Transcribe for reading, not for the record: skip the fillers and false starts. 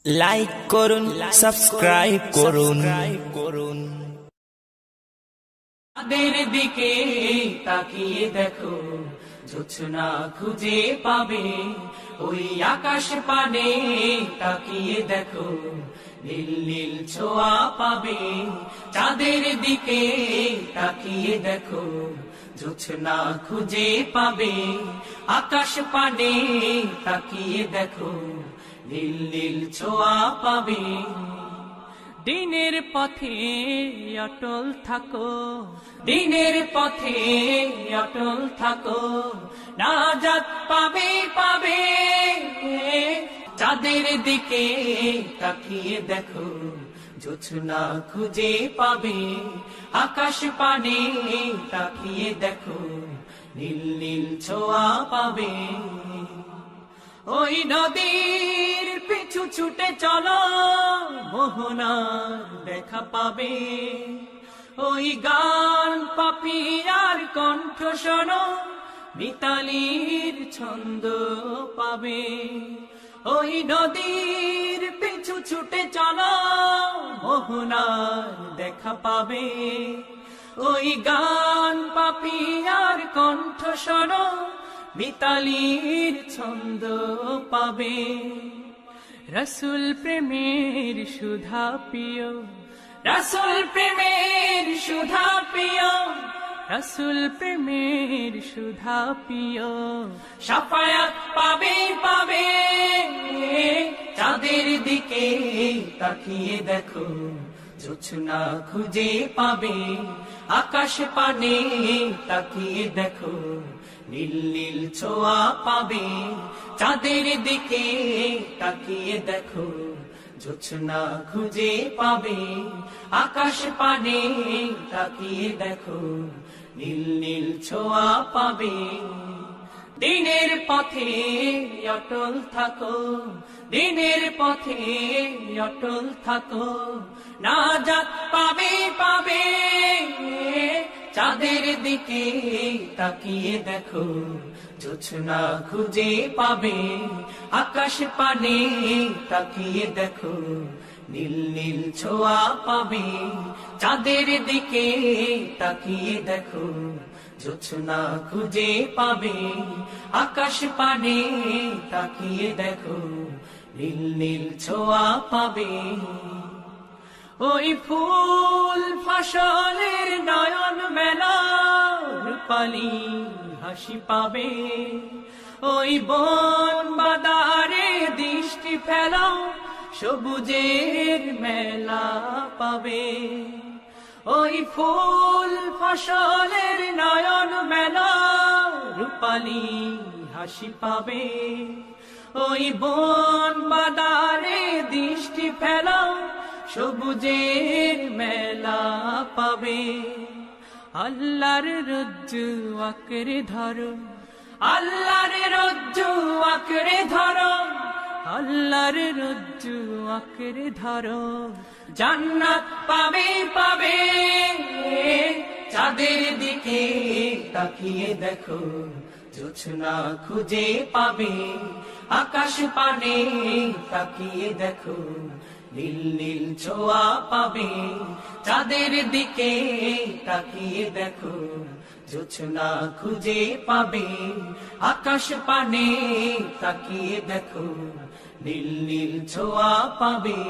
Like করুন, subscribe করুন। তাদের দিকে তাকিয়ে দেখো, জোছনা খুঁজে পাবে। ওই আকাশ পানে তাকিয়ে দেখো, নীল নীল ছোঁয়া পাবে। চাঁদের দিকে তাকিয়ে দেখো, জোছনা খুঁজে পাবে। আকাশ পানে তাকিয়ে দেখো, নীল নীল ছোঁয়া পাবে। দিনের পথে অটল থাকো, দিনের পথে অটল থাকো, নাজাত পাবে পাবে। চাঁদের দিকে তাকিয়ে দেখো, জোছনা খুঁজে পাবে। আকাশ পানে তাকিয়ে দেখো, নীল নীল ছোঁয়া পাবে। ওই নদীর পিছু ছুটে চলো, মোহনার দেখা পাবে। ওই গান পাপিয়ার কণ্ঠ শোনো, মিতালির ছন্দ পাবে। ওই নদীর পিছু ছুটে চলো, মোহনার দেখা পাবে। ওই গান পাপিয়ার কণ্ঠ শোনো, মিতালির ছন্দ পাবে। রসুল প্রেমের সুধা পিও, রসুল প্রেমের সুধা পিও, রসুল প্রেমের সুধা পিও। শাফায়াত পাবে পাবে। চাঁদের দিকে তাকিয়ে দেখো, জোছনা খুঁজে পাবে। আকাশ পানে তাকিয়ে দেখো, নীল নীল ছোঁয়া পাবে। চাঁদের দিকে তাকিয়ে দেখো, জোছনা খুঁজে পাবে। আকাশ পানে তাকিয়ে দেখো, নীল নীল ছোঁয়া পাবে। দিনের পথে অটল থাকো, দিনের পথে অটল থাকো, নাজাত পাবে পাবে। চাঁদের দিকে তাকিয়ে দেখো, জোছনা খুঁজে পাবে। আকাশ পানে তাকিয়ে দেখো, নীল নীল ছোঁয়া পাবে। চাঁদের দিকে তাকিয়ে দেখো, জোছনা খুঁজে পাবে। আকাশ পানে তাকিয়ে দেখো, নীল নীল ছোঁয়া পাবে। ওই ফুল ফসলের নয়ন মেলা, রূপালী হাসি পাবে। ওই বন বাদারে দৃষ্টি ফেলাও, সবুজের মেলা পাবে। ওই ফুল ফসলের নয়ন মেলা, রূপালী হাসি পাবে। ওই বন বাদারে দৃষ্টি ফেলাও, সবুজের মেলা পাবে। আল্লাহর রজ্জু আঁকড়ে ধরো, আল্লাহর রজ্জু আঁকড়ে ধরো, আল্লাহর রজ্জু আঁকড়ে ধরো, জান্নাত পাবে পাবে। চাঁদের দিকে তাকিয়ে দেখো, জোছনা খুঁজে পাবে। আকাশ পানে তাকিয়ে দেখো, নীল নীল ছোঁয়া পাবে। চাঁদের দিকে তাকিয়ে দেখো, জোছনা খুঁজে পাবে। আকাশ পানে তাকিয়ে দেখো, নীল নীল ছোঁয়া পাবে।